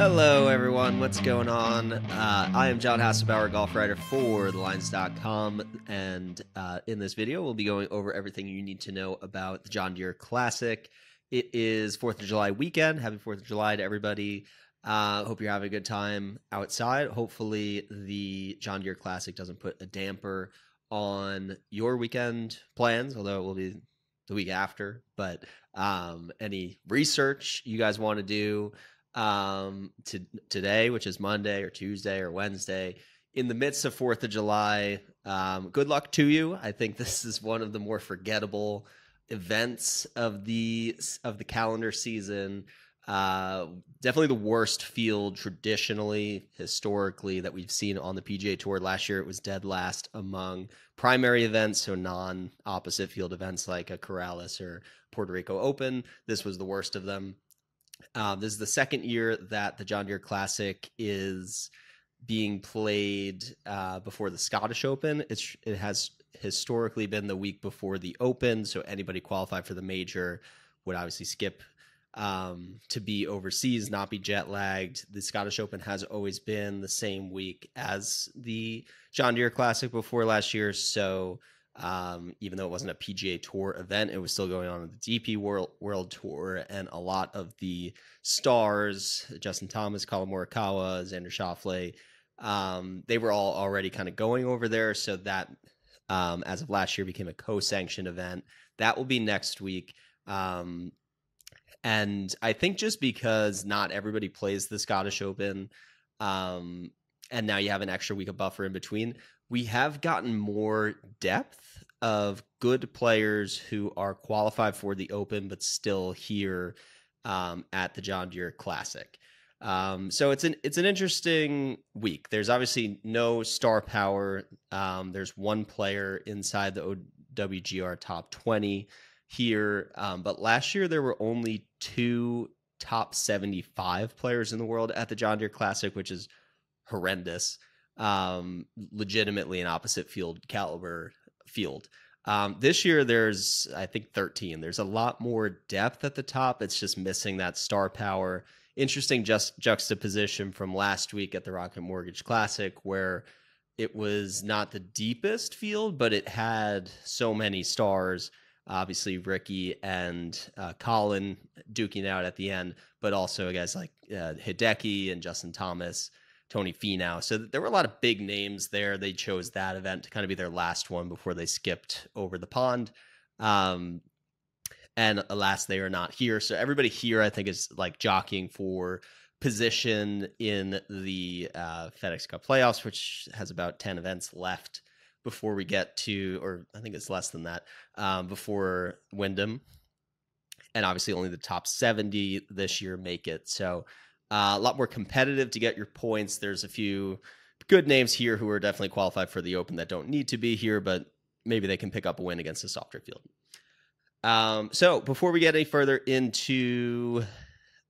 Hello, everyone. What's going on? I am John Hasselbauer, golf writer for TheLines.com, and in this video, we'll be going over everything you need to know about the John Deere Classic. It is 4th of July weekend. Happy 4th of July to everybody. Hope you're having a good time outside. Hopefully, the John Deere Classic doesn't put a damper on your weekend plans, although it will be the week after. But any research you guys want to do today, which is Monday or Tuesday or Wednesday, in the midst of 4th of July, good luck to you. I think this is one of the more forgettable events of the calendar season. Definitely the worst field traditionally, historically, that we've seen on the PGA Tour. Last year, it was dead last among primary events, so non-opposite field events like a Corrales or Puerto Rico Open. This was the worst of them. This is the second year that the John Deere Classic is being played before the Scottish Open. It has historically been the week before the Open, so anybody qualified for the major would obviously skip to be overseas, not be jet lagged. The Scottish Open has always been the same week as the John Deere Classic before last year, so even though it wasn't a PGA Tour event, it was still going on the DP World Tour, and a lot of the stars, Justin Thomas, Colin Morikawa, Xander Schauffele, they were all already kind of going over there, so that as of last year became a co-sanctioned event. That will be next week. And I think just because not everybody plays the Scottish Open, and now you have an extra week of buffer in between, we have gotten more depth of good players who are qualified for the Open but still here at the John Deere Classic. So it's an interesting week. There's obviously no star power. There's one player inside the OWGR top 20 here, but last year there were only two top 75 players in the world at the John Deere Classic, which is horrendous. Legitimately an opposite field caliber field. This year there's, I think, 13. There's a lot more depth at the top. It's just missing that star power. Interesting juxtaposition from last week at the Rocket Mortgage Classic, where it was not the deepest field, but it had so many stars. Obviously, Ricky and Colin duking out at the end, but also guys like Hideki and Justin Thomas, Tony Finau. So there were a lot of big names there. They chose that event to kind of be their last one before they skipped over the pond. And alas, they are not here. So everybody here, I think, is like jockeying for position in the FedEx Cup playoffs, which has about 10 events left before we get to, or I think it's less than that, before Wyndham. And obviously only the top 70 this year make it. So a lot more competitive to get your points. There's a few good names here who are definitely qualified for the Open that don't need to be here, but maybe they can pick up a win against a softer field. So before we get any further into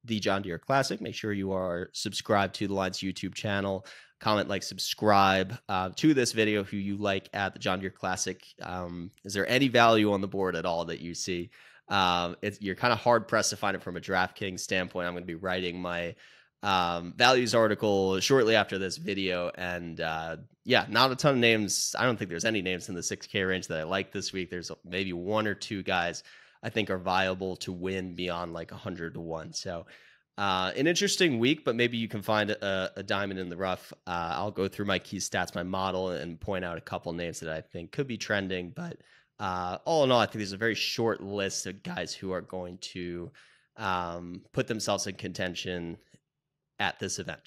the John Deere Classic, make sure you are subscribed to the Lines YouTube channel. Comment, like, subscribe to this video who you like at the John Deere Classic. Is there any value on the board at all that you see? You're kind of hard pressed to find it from a DraftKings standpoint. I'm going to be writing my values article shortly after this video, and yeah, not a ton of names. I don't think there's any names in the 6K range that I like this week. There's maybe one or two guys I think are viable to win beyond like 100 to 1. So an interesting week, but maybe you can find a diamond in the rough. I'll go through my key stats, my model, and point out a couple names that I think could be trending, but all in all, I think there's a very short list of guys who are going to put themselves in contention at this event.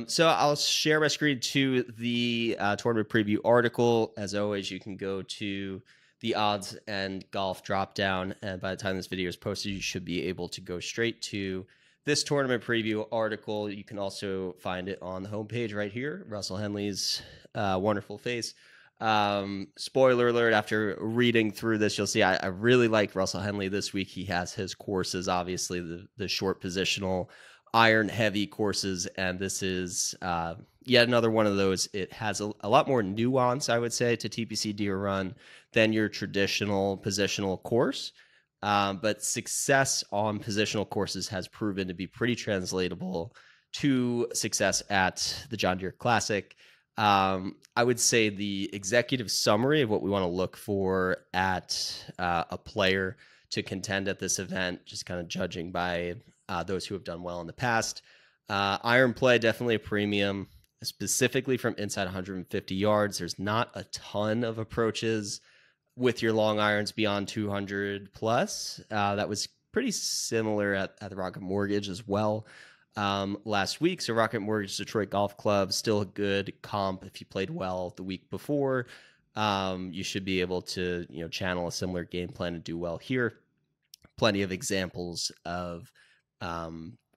So I'll share my screen to the tournament preview article. As always, you can go to the odds and golf dropdown, and by the time this video is posted, you should be able to go straight to this tournament preview article. You can also find it on the homepage right here, Russell Henley's wonderful face. Spoiler alert, after reading through this, you'll see I really like Russell Henley this week. He has his courses, obviously the short positional iron heavy courses, and this is yet another one of those. It has a lot more nuance, I would say, to TPC Deere Run than your traditional positional course. But success on positional courses has proven to be pretty translatable to success at the John Deere Classic. I would say the executive summary of what we want to look for at a player to contend at this event, just kind of judging by those who have done well in the past. Iron play, definitely a premium, specifically from inside 150 yards. There's not a ton of approaches with your long irons beyond 200 plus. That was pretty similar at the Rocket Mortgage as well last week. So Rocket Mortgage Detroit Golf Club, still a good comp. If you played well the week before, you should be able to channel a similar game plan and do well here. Plenty of examples of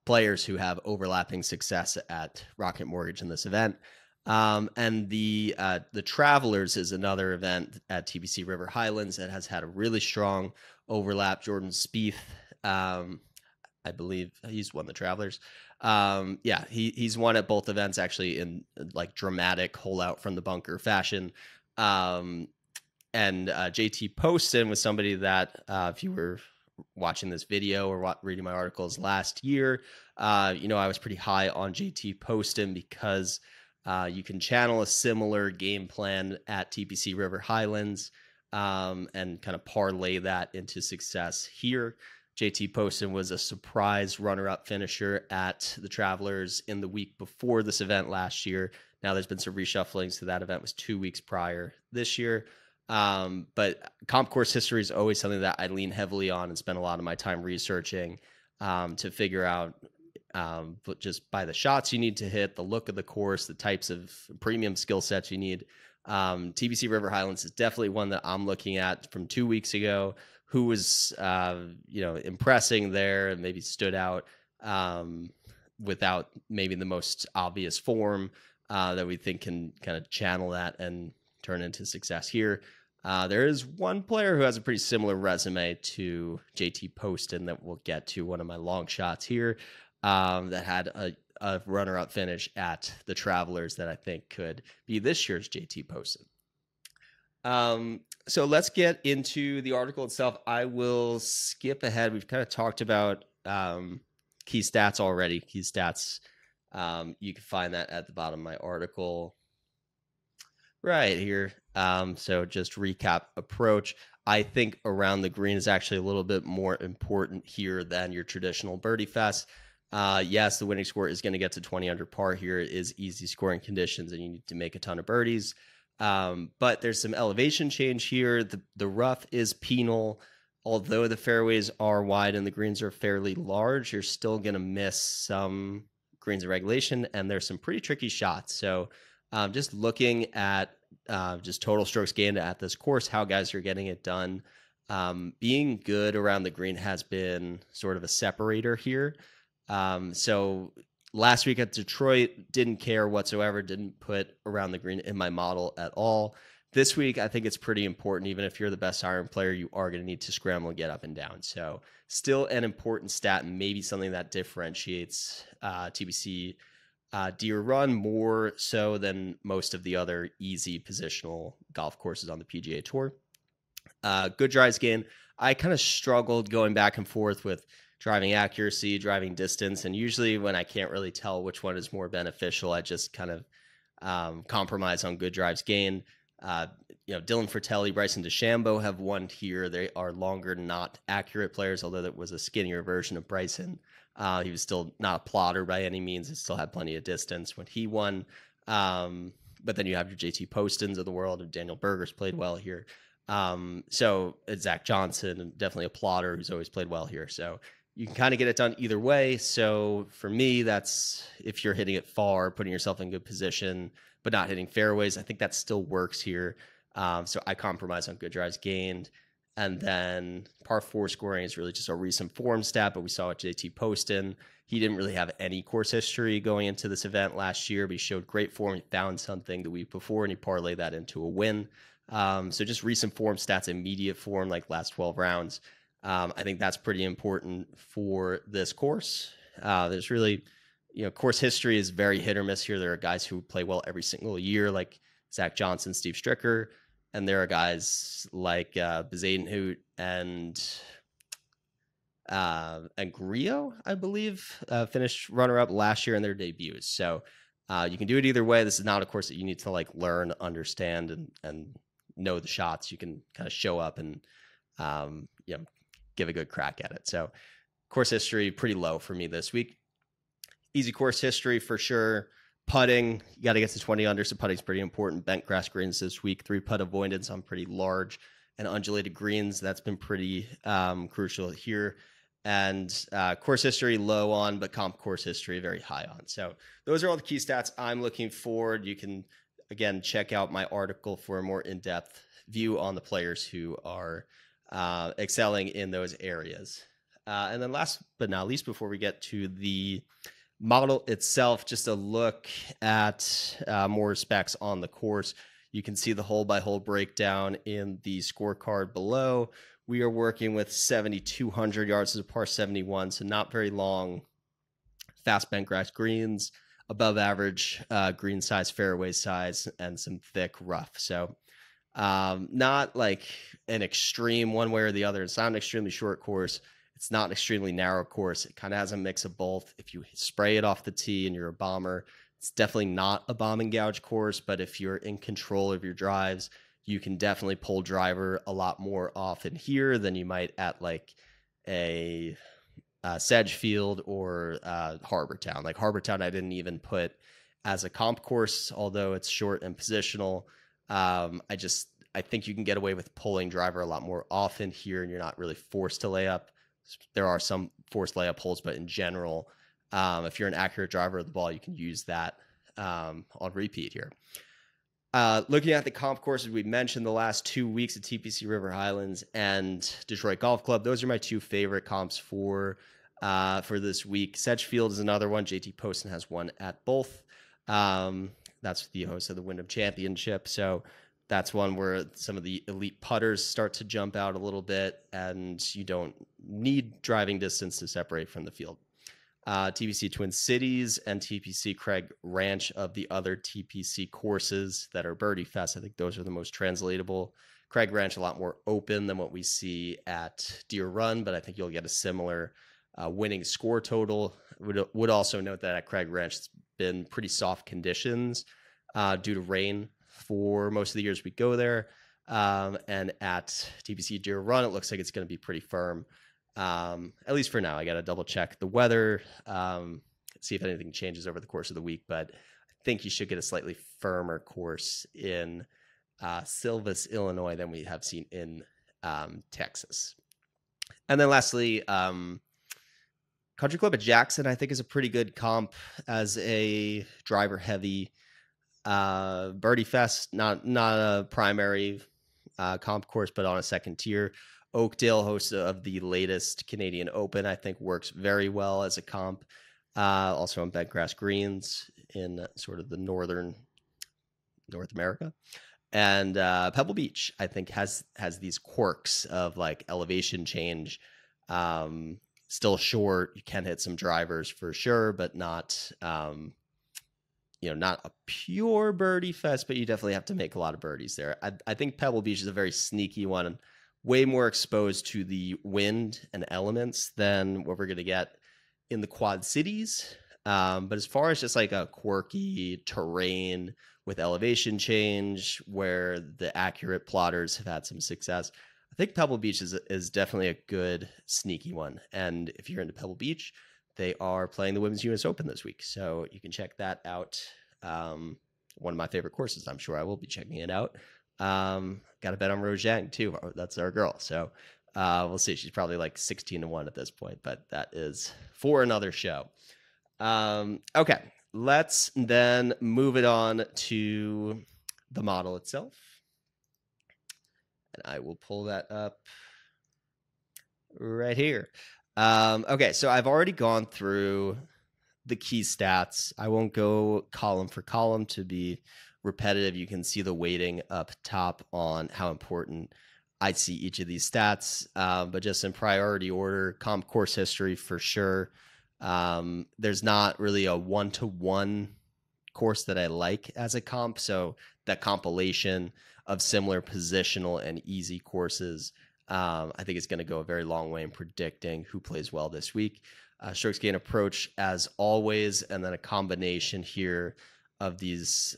players who have overlapping success at Rocket Mortgage in this event. And the Travelers is another event at TPC River Highlands that has had a really strong overlap. Jordan Spieth, I believe he's won the Travelers. He's won at both events actually in like dramatic hole out from the bunker fashion. And JT Poston was somebody that if you were watching this video or reading my articles last year, I was pretty high on JT Poston because you can channel a similar game plan at TPC River Highlands and kind of parlay that into success here. JT Poston was a surprise runner-up finisher at the Travelers in the week before this event last year. Now there's been some reshuffling, so that event was 2 weeks prior this year. But comp course history is always something that I lean heavily on and spend a lot of my time researching to figure out but just by the shots you need to hit, the look of the course, the types of premium skill sets you need. TPC River Highlands is definitely one that I'm looking at from 2 weeks ago, who was, impressing there and maybe stood out without maybe the most obvious form that we think can kind of channel that and turn into success here. There is one player who has a pretty similar resume to JT Poston that we'll get to, one of my long shots here, that had a runner-up finish at the Travelers that I think could be this year's JT Poston. So let's get into the article itself. I will skip ahead. We've kind of talked about key stats already. Key stats, you can find that at the bottom of my article right here. So just recap approach. I think around the green is actually a little bit more important here than your traditional birdie fest. Yes, the winning score is going to get to 20 under par here. It is easy scoring conditions and you need to make a ton of birdies. But there's some elevation change here. The rough is penal. Although the fairways are wide and the greens are fairly large, you're still going to miss some greens of regulation, and there's some pretty tricky shots. So just looking at just total strokes gained at this course, how guys are getting it done. Being good around the green has been sort of a separator here. So last week at Detroit, didn't care whatsoever, didn't put around the green in my model at all. This week, I think it's pretty important. Even if you're the best iron player, you are going to need to scramble and get up and down. So still an important stat, and maybe something that differentiates TPC Deere Run more so than most of the other easy positional golf courses on the PGA Tour. Good drives gain. I kind of struggled going back and forth with driving accuracy, driving distance, and usually when I can't really tell which one is more beneficial, I just kind of compromise on good drives gained. Dylan Fratelli, Bryson DeChambeau have won here. They are longer, not accurate players, although that was a skinnier version of Bryson. He was still not a plotter by any means. He still had plenty of distance when he won. But then you have your JT Postons of the world, and Daniel Berger's played well here. So Zach Johnson, definitely a plotter who's always played well here. So you can kind of get it done either way. So for me, that's if you're hitting it far, putting yourself in good position, but not hitting fairways. I think that still works here. So I compromise on good drives gained. And then par 4 scoring is really just a recent form stat, but we saw at JT Poston. He didn't really have any course history going into this event last year, but he showed great form. He found something the week before, and he parlayed that into a win. So just recent form stats, immediate form, like last 12 rounds. I think that's pretty important for this course. There's really, course history is very hit or miss here. There are guys who play well every single year, like Zach Johnson, Steve Stricker. And there are guys like Bezadenhout and and Grillo, I believe, finished runner-up last year in their debuts. So you can do it either way. This is not a course that you need to like learn, understand, and know the shots. You can kind of show up and give a good crack at it. So course history pretty low for me this week. Easy course history for sure. Putting, you got to get to 20 under, so putting's pretty important. Bent grass greens this week, 3-putt avoidance on pretty large and undulated greens. That's been pretty crucial here. And course history low on, but comp course history very high on. So those are all the key stats I'm looking forward. You can, again, check out my article for a more in-depth view on the players who are excelling in those areas. And then last but not least, before we get to the model itself, just a look at more specs on the course. You can see the hole by hole breakdown in the scorecard below. We are working with 7,200 yards as a par 71, so not very long, fast bent grass greens, above average green size, fairway size, and some thick rough. So not like an extreme one way or the other. It's not an extremely short course. It's not an extremely narrow course. It kind of has a mix of both. If you spray it off the tee and you're a bomber, it's definitely not a bomb and gouge course, but if you're in control of your drives, you can definitely pull driver a lot more often here than you might at like a Sedgefield or Harbor Town. Like Harbor Town, I didn't even put as a comp course, although it's short and positional. I think you can get away with pulling driver a lot more often here, and you're not really forced to lay up. There are some forced layup holes, but in general, if you're an accurate driver of the ball, you can use that on repeat here. Looking at the comp courses, we mentioned the last 2 weeks at TPC River Highlands and Detroit Golf Club. Those are my two favorite comps for this week. Sedgefield is another one. JT Poston has one at both. That's the host of the Wyndham Championship. So that's one where some of the elite putters start to jump out a little bit, and you don't need driving distance to separate from the field. TPC Twin Cities and TPC Craig Ranch of the other TPC courses that are Birdie Fest. I think those are the most translatable. Craig Ranch a lot more open than what we see at Deer Run, but I think you'll get a similar winning score total. Would also note that at Craig Ranch, it's been pretty soft conditions due to rain for most of the years we go there. And at TPC Deer Run, it looks like it's going to be pretty firm. At least for now. I got to double check the weather, see if anything changes over the course of the week, but I think you should get a slightly firmer course in Silvis, Illinois than we have seen in Texas. And then lastly, Country Club at Jackson, I think, is a pretty good comp as a driver heavy Birdie Fest, not a primary comp course, but on a second tier. Oakdale, host of the latest Canadian Open, I think works very well as a comp. Also on bent grass greens in sort of the northern North America. And Pebble Beach, I think, has these quirks of like elevation change. Still short. You can hit some drivers for sure, but not not a pure birdie fest, but you definitely have to make a lot of birdies there. I think Pebble Beach is a very sneaky one, way more exposed to the wind and elements than what we're going to get in the Quad Cities. But as far as just like a quirky terrain with elevation change where the accurate plotters have had some success, I think Pebble Beach is definitely a good sneaky one. And if you're into Pebble Beach, they are playing the Women's US Open this week, so you can check that out. One of my favorite courses. I'm sure I will be checking it out. Got to bet on Rose Zhang too. That's our girl. So we'll see. She's probably like 16-1 at this point, but that is for another show. Okay, let's then move it on to the model itself. And I will pull that up right here. Okay, so I've already gone through the key stats. I won't go column for column to be repetitive. You can see the weighting up top on how important I see each of these stats, but just in priority order, comp course history for sure. There's not really a one-to-one course that I like as a comp, so that compilation of similar positional and easy courses I think it's going to go a very long way in predicting who plays well this week. Strokes gain approach as always, and then a combination here of these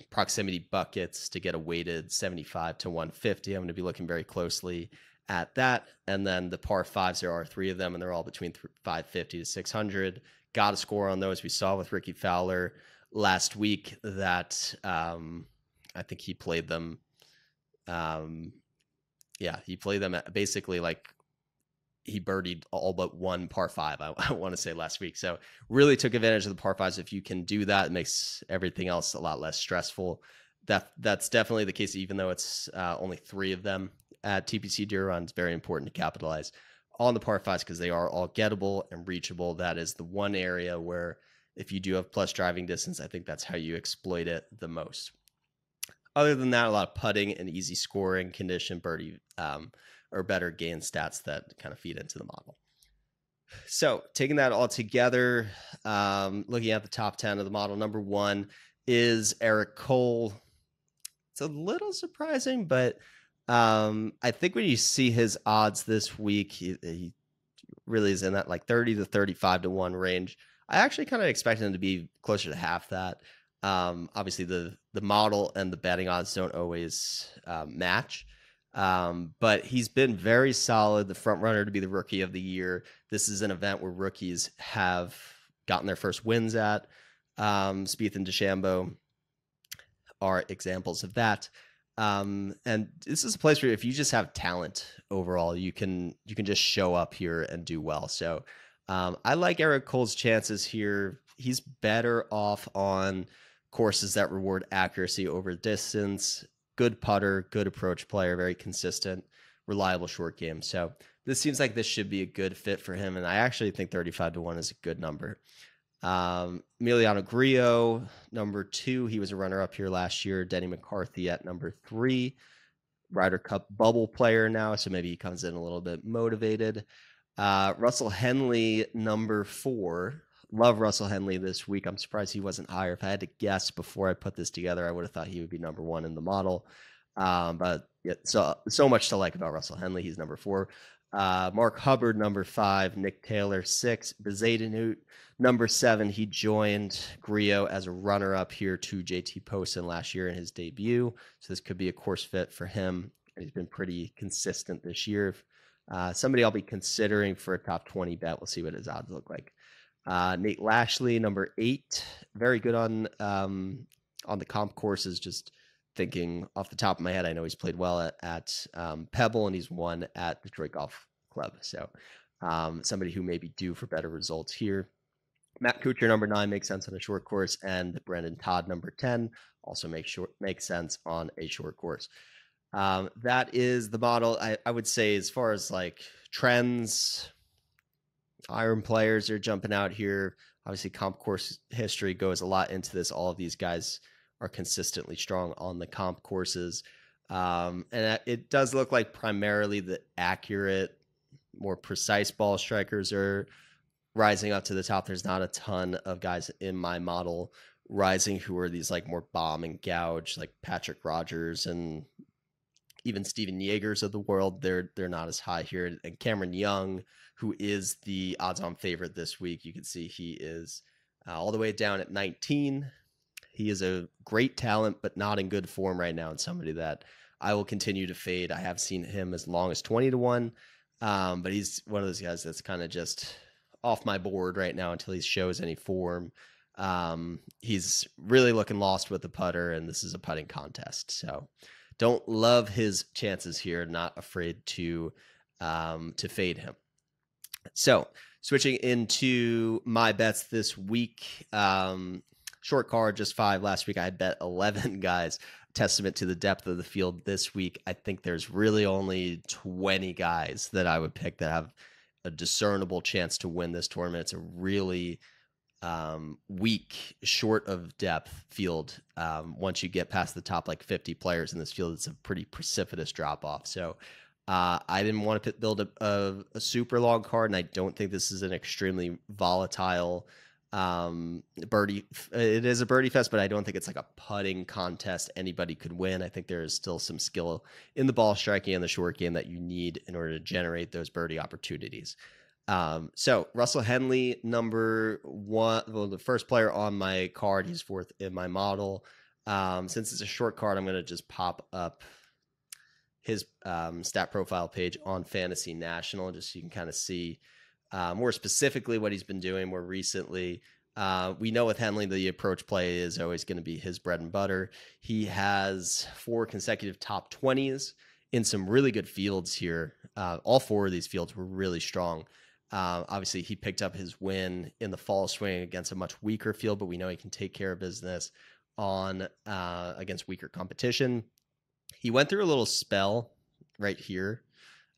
proximity buckets to get a weighted 75 to 150. I'm going to be looking very closely at that. And then the par fives, there are 3 of them, and they're all between 550 to 600. Got to score on those. We saw with Ricky Fowler last week that I think he played them. He played them basically like he birdied all but one par 5, I want to say, last week. So really took advantage of the par 5s. If you can do that, it makes everything else a lot less stressful. That's definitely the case, even though it's only 3 of them at TPC Deere Run. It's very important to capitalize on the par 5s because they are all gettable and reachable. That is the one area where if you do have plus driving distance, I think that's how you exploit it the most. Other than that, a lot of putting and easy scoring, condition, birdie, or better gain stats that kind of feed into the model. So taking that all together, looking at the top 10 of the model, number 1 is Eric Cole. It's a little surprising, but I think when you see his odds this week, he really is in that like 30 to 35 to 1 range. I actually kind of expected him to be closer to half that. Obviously the model and the betting odds don't always match. But he's been very solid, the front runner to be the rookie of the year. This is an event where rookies have gotten their first wins at. Spieth and DeChambeau are examples of that. And this is a place where if you just have talent overall, you can just show up here and do well. So I like Eric Cole's chances here. He's better off on courses that reward accuracy over distance. Good putter, good approach player, very consistent, reliable short game. So this seems like this should be a good fit for him. And I actually think 35 to 1 is a good number. Emiliano Grillo, number 2. He was a runner-up here last year. Denny McCarthy at number 3. Ryder Cup bubble player now, so maybe he comes in a little bit motivated. Russell Henley, number 4. Love Russell Henley this week. I'm surprised he wasn't higher. If I had to guess before I put this together, I would have thought he would be number 1 in the model. But yeah, so much to like about Russell Henley. He's number 4. Mark Hubbard, number 5. Nick Taylor, 6. Bezadenhout, number 7. He joined Grillo as a runner-up here to JT Poston last year in his debut. So this could be a course fit for him. He's been pretty consistent this year. Somebody I'll be considering for a top 20 bet. We'll see what his odds look like. Nate Lashley, number 8, very good on the comp courses. Just thinking off the top of my head, I know he's played well at Pebble, and he's won at Detroit Golf Club. So somebody who may be due for better results here. Matt Kuchar, number 9, makes sense on a short course, and Brendan Todd, number 10, also makes sense on a short course. That is the model. I would say as far as like trends, iron players are jumping out here. Obviously, comp course history goes a lot into this. All of these guys are consistently strong on the comp courses. And it does look like primarily the accurate, more precise ball strikers are rising up to the top. There's not a ton of guys in my model rising who are these like more bomb and gouge, like Patrick Rogers and even Steven Yeagers of the world. They're not as high here. And Cameron Young, who is the odds-on favorite this week, you can see he is all the way down at 19. He is a great talent, but not in good form right now, and somebody that I will continue to fade. I have seen him as long as 20 to 1, but he's one of those guys that's kind of just off my board right now until he shows any form. He's really looking lost with the putter, and this is a putting contest. So don't love his chances here. Not afraid to fade him. So switching into my bets this week, short card, just 5. Last week I had bet 11 guys. Testament to the depth of the field this week. I think there's really only 20 guys that I would pick that have a discernible chance to win this tournament. It's a really weak, short of depth field. Once you get past the top like 50 players in this field, it's a pretty precipitous drop off. So I didn't want to build a super long card, and I don't think this is an extremely volatile Birdie, it is a birdie fest, but I don't think it's like a putting contest anybody could win. I think there is still some skill in the ball striking and the short game that you need in order to generate those birdie opportunities. So Russell Henley, number one, well, the first player on my card, he's fourth in my model. Since it's a short card, I'm going to just pop up his stat profile page on Fantasy National, just so you can kind of see more specifically what he's been doing more recently. We know with Henley, the approach play is always going to be his bread and butter. He has 4 consecutive top 20s in some really good fields here. All 4 of these fields were really strong. Obviously, he picked up his win in the fall swing against a much weaker field, but we know he can take care of business on against weaker competition. He went through a little spell right here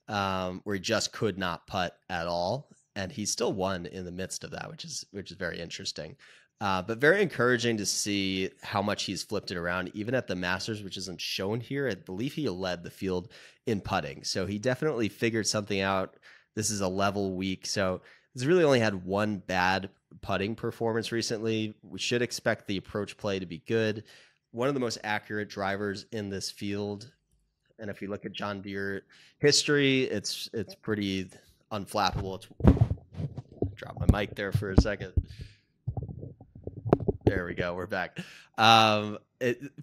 where he just could not putt at all, and he still won in the midst of that, which is very interesting. But very encouraging to see how much he's flipped it around, even at the Masters, which isn't shown here. I believe he led the field in putting, so he definitely figured something out. This is a level week, so he's really only had one bad putting performance recently. We should expect the approach play to be good. One of the most accurate drivers in this field, and if you look at John Deere history, it's pretty unflappable. Drop my mic there for a second. There we go. We're back.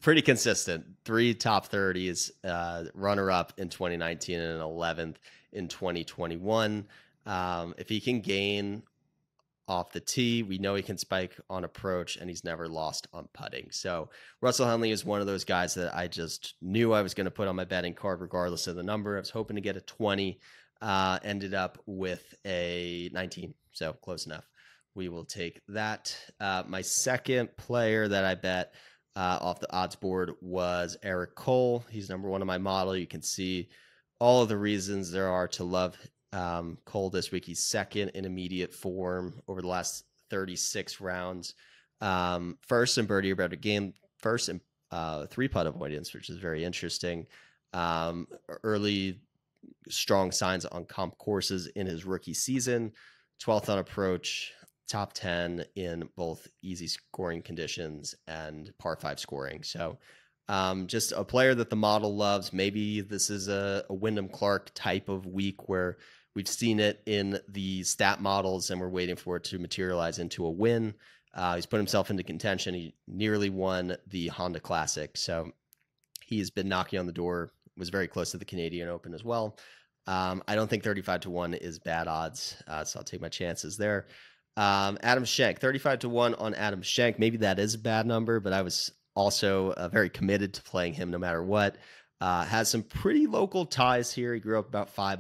Pretty consistent. 3 top 30s, runner-up in 2019 and an 11th in 2021. If he can gain off the tee, we know he can spike on approach, and he's never lost on putting. So Russell Henley is one of those guys that I just knew I was going to put on my betting card regardless of the number. I was hoping to get a 20, ended up with a 19, so close enough. We will take that. My second player that I bet off the odds board was Eric Cole. He's number 1 on my model. You can see all of the reasons there are to love Cole this week. He's second in immediate form over the last 36 rounds. First in birdie or better game. First in 3-putt avoidance, which is very interesting. Early strong signs on comp courses in his rookie season. 12th on approach. Top 10 in both easy scoring conditions and par 5 scoring. So just a player that the model loves. Maybe this is a Wyndham Clark type of week where we've seen it in the stat models and we're waiting for it to materialize into a win. He's put himself into contention. He nearly won the Honda Classic. So he's been knocking on the door, was very close to the Canadian Open as well. I don't think 35-1 is bad odds. So I'll take my chances there. Adam Schenk, 35-1 on Adam Schenk. Maybe that is a bad number, but I was also very committed to playing him no matter what. Has some pretty local ties here. He grew up about 5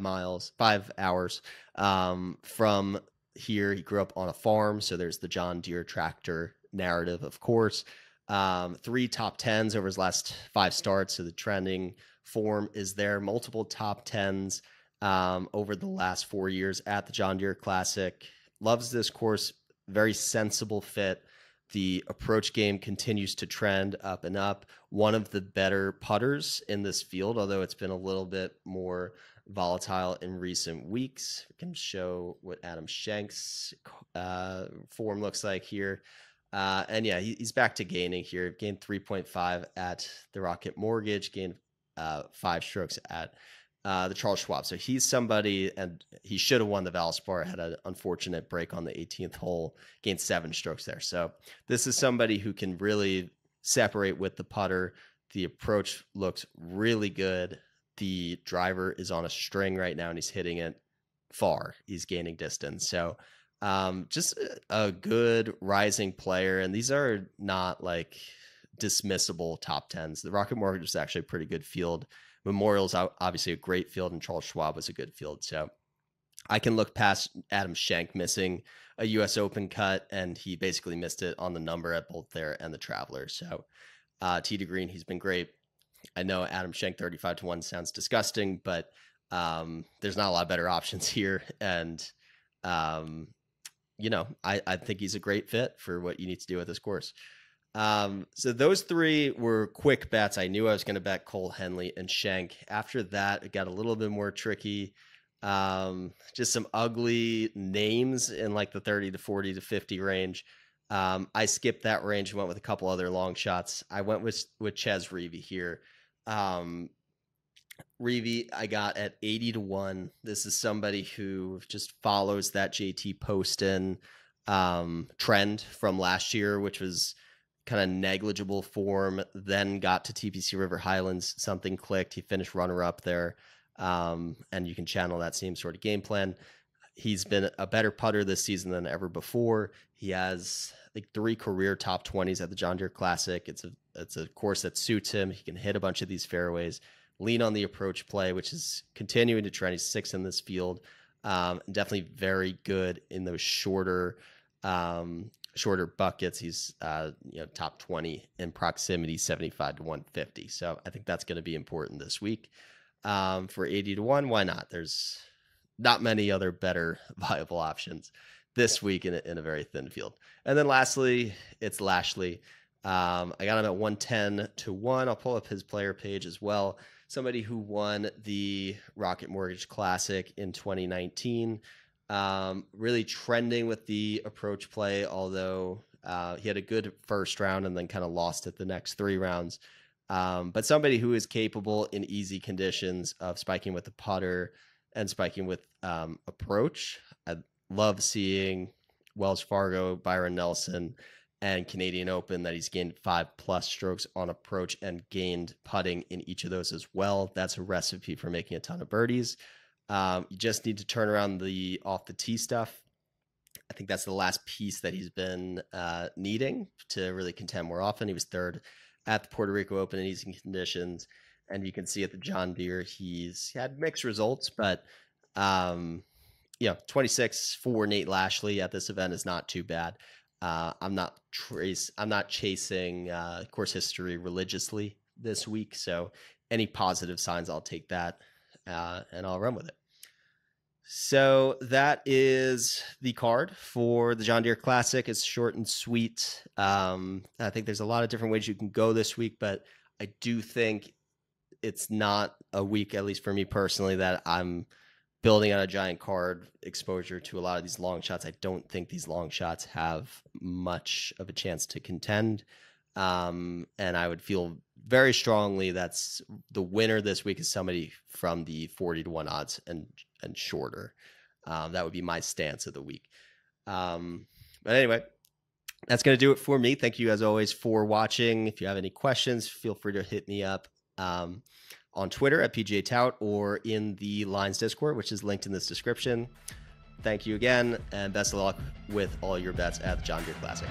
hours from here. He grew up on a farm, so there's the John Deere tractor narrative, of course. 3 top 10s over his last 5 starts, so the trending form is there. Multiple top 10s over the last 4 years at the John Deere Classic. Loves this course, very sensible fit. The approach game continues to trend up and up. One of the better putters in this field, although it's been a little bit more volatile in recent weeks. We can show what Adam Schenk's form looks like here. And yeah, he's back to gaining here. Gained 3.5 at the Rocket Mortgage, gained 5 strokes at the Charles Schwab. So he's somebody, and he should have won the Valspar, had an unfortunate break on the 18th hole, gained 7 strokes there. So this is somebody who can really separate with the putter. The approach looks really good. The driver is on a string right now, and he's hitting it far. He's gaining distance. So just a good rising player. And these are not like dismissible top 10s. The Rocket Mortgage is actually a pretty good field. Memorial's obviously a great field, and Charles Schwab was a good field. So I can look past Adam Schenk missing a U.S. Open cut, and he basically missed it on the number at both there and the Travelers. So tee to green, he's been great. I know Adam Schenk 35-1 sounds disgusting, but there's not a lot of better options here. And, I think he's a great fit for what you need to do at this course. So those 3 were quick bets. I knew I was going to bet Cole, Henley, and Schenk. After that, it got a little bit more tricky. Just some ugly names in like the 30 to 40 to 50 range. I skipped that range and went with a couple other long shots. I went with Ches Reavie here. Reavie, I got at 80 to 1. This is somebody who just follows that JT Poston trend from last year, which was kind of negligible form, then got to TPC River Highlands. Something clicked. He finished runner-up there, and you can channel that same sort of game plan. He's been a better putter this season than ever before. He has like 3 career top 20s at the John Deere Classic. It's a course that suits him. He can hit a bunch of these fairways, lean on the approach play, which is continuing to trend. He's 6th in this field. Definitely very good in those shorter buckets. He's top 20 in proximity, 75 to 150. So I think that's going to be important this week. For 80 to 1, why not? There's not many other better viable options this week in a very thin field. And then lastly, it's Lashley. I got him at 110 to 1. I'll pull up his player page as well. Somebody who won the Rocket Mortgage Classic in 2019. Really trending with the approach play, although he had a good first round and then kind of lost it the next 3 rounds. But somebody who is capable in easy conditions of spiking with the putter and spiking with approach. I love seeing Wells Fargo, Byron Nelson, and Canadian Open that he's gained 5+ strokes on approach and gained putting in each of those as well. That's a recipe for making a ton of birdies. You just need to turn around the off the tee stuff. I think that's the last piece that he's been needing to really contend more often. He was 3rd at the Puerto Rico Open in easy conditions, and you can see at the John Deere he's had mixed results, but 26 for Nate Lashley at this event is not too bad. I'm not chasing course history religiously this week, so any positive signs, I'll take that and I'll run with it. So that is the card for the John Deere Classic. It's short and sweet. I think there's a lot of different ways you can go this week, but I do think it's not a week, at least for me personally, that I'm building on a giant card exposure to a lot of these long shots. I don't think these long shots have much of a chance to contend. And I would feel very strongly that's the winner this week is somebody from the 40 to 1 odds and shorter. That would be my stance of the week. But anyway, that's going to do it for me. Thank you as always for watching. If you have any questions, feel free to hit me up on Twitter at PGA Tout or in the Lines Discord, which is linked in this description. Thank you again, and best of luck with all your bets at the John Deere Classic.